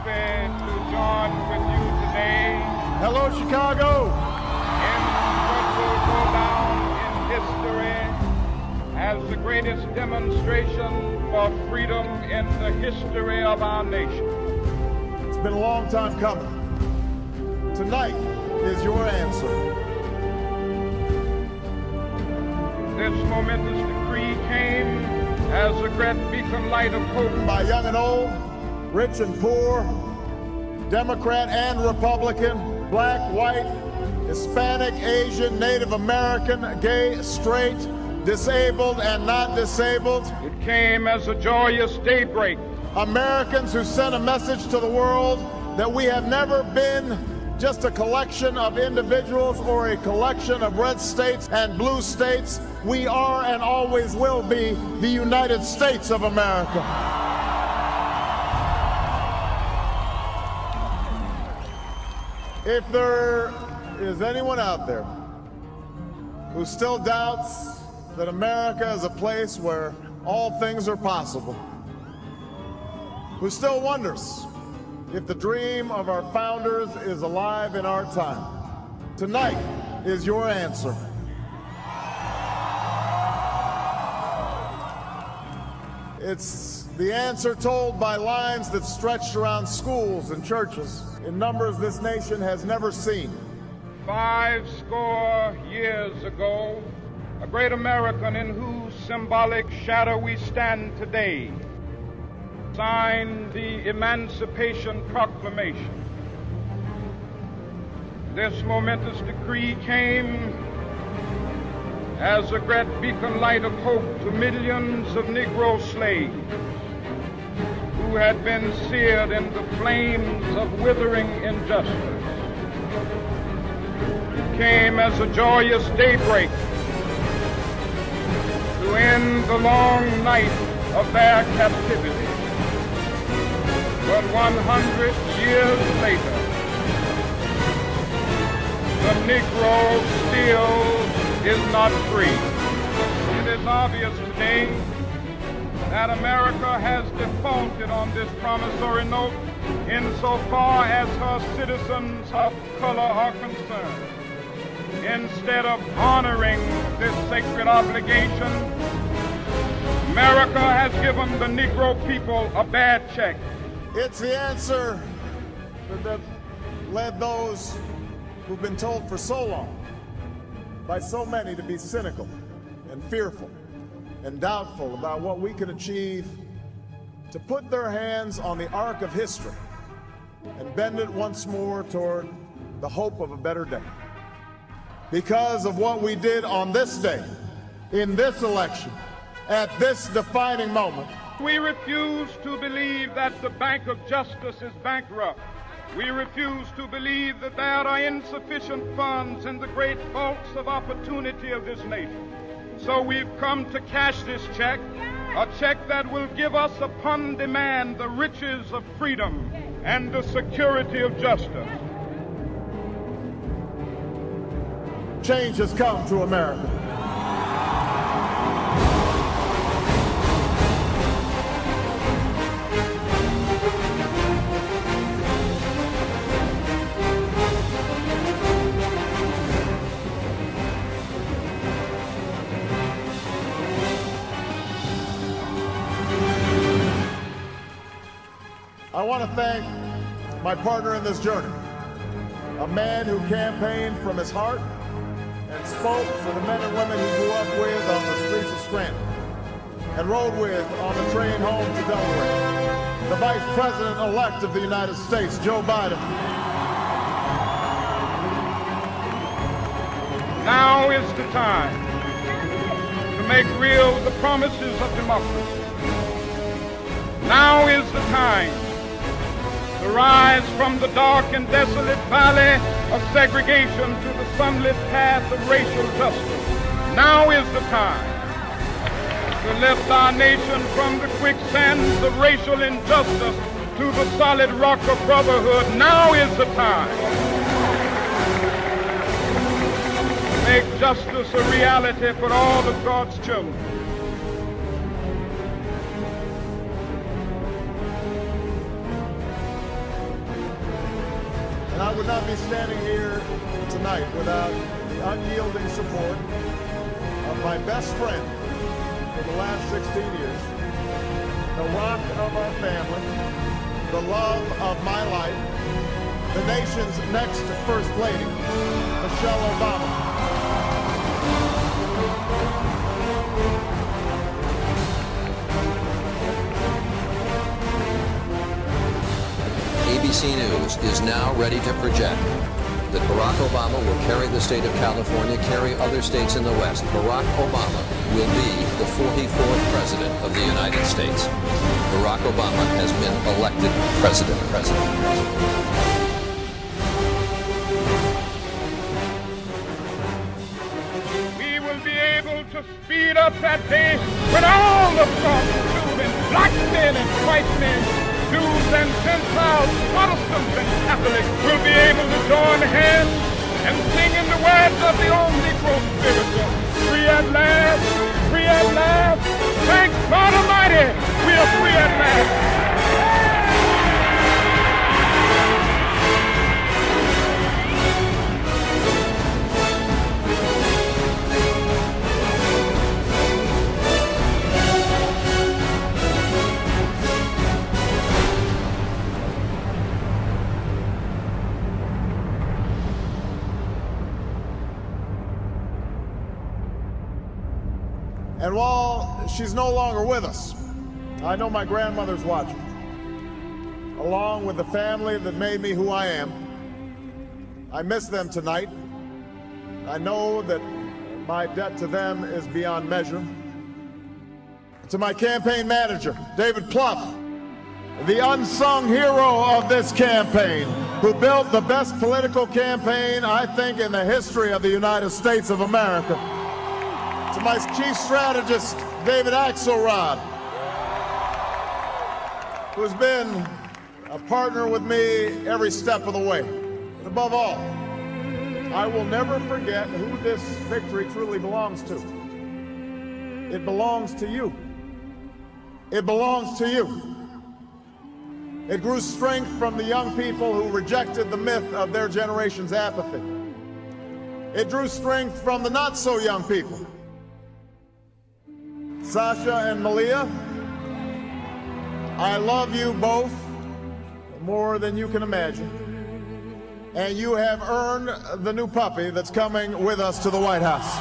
happy to join with you today. Hello, Chicago. In what will go down in history as the greatest demonstration for freedom in the history of our nation. It's been a long time coming. Tonight is your answer. This momentous decree came as a great beacon light of hope by young and old, rich and poor, Democrat and Republican, black, white, Hispanic, Asian, Native American, gay, straight, disabled and not disabled. It came as a joyous daybreak. Americans who sent a message to the world that we have never been just a collection of individuals or a collection of red states and blue states. We are and always will be the United States of America. If there is anyone out there who still doubts that America is a place where all things are possible, who still wonders if the dream of our founders is alive in our time, tonight is your answer. It's the answer told by lines that stretched around schools and churches in numbers this nation has never seen. 50 years ago, a great American in whose symbolic shadow we stand today signed the Emancipation Proclamation. This momentous decree came as a great beacon light of hope to millions of Negro slaves who had been seared in the flames of withering injustice. It came as a joyous daybreak to end the long night of their captivity. But 100 years later, the Negro still is not free. It is obvious today that America has defaulted on this promissory note insofar as her citizens of color are concerned. Instead of honoring this sacred obligation, America has given the Negro people a bad check. It's the answer that led those who've been told for so long by so many to be cynical and fearful and doubtful about what we can achieve, to put their hands on the arc of history and bend it once more toward the hope of a better day. Because of what we did on this day, in this election, at this defining moment, we refuse to believe that the Bank of Justice is bankrupt. We refuse to believe that there are insufficient funds in the great vaults of opportunity of this nation. So we've come to cash this check, a check that will give us upon demand the riches of freedom and the security of justice. Change has come to America. I want to thank my partner in this journey, a man who campaigned from his heart and spoke for the men and women he grew up with on the streets of Scranton and rode with on the train home to Delaware, the Vice President-elect of the United States, Joe Biden. Now is the time to make real the promises of democracy. Now is the time to rise from the dark and desolate valley of segregation to the sunlit path of racial justice. Now is the time to lift our nation from the quicksands of racial injustice to the solid rock of brotherhood. Now is the time to make justice a reality for all of God's children. would not be standing here tonight without the unyielding support of my best friend for the last 16 years, the rock of our family, the love of my life, the nation's next First Lady, Michelle Obama. ABC News is now ready to project that Barack Obama will carry the state of California, carry other states in the West. Barack Obama will be the 44th President of the United States. Barack Obama has been elected President. We will be able to speed up that day when all the children, black men and white men, Jews and Gentiles, Protestants and Catholics will be able to join hands and sing in the words of the old Negro spiritual. Free at last, free at last. Thank God Almighty, we are free at last. And while she's no longer with us, I know my grandmother's watching, along with the family that made me who I am. I miss them tonight. I know that my debt to them is beyond measure. To my campaign manager, David Plouffe, the unsung hero of this campaign, who built the best political campaign, I think, in the history of the United States of America. To my chief strategist, David Axelrod, who's been a partner with me every step of the way. But above all, I will never forget who this victory truly belongs to. It belongs to you. It belongs to you. It grew strength from the young people who rejected the myth of their generation's apathy. It drew strength from the not-so-young people. Sasha and Malia, I love you both more than you can imagine. And you have earned the new puppy that's coming with us to the White House.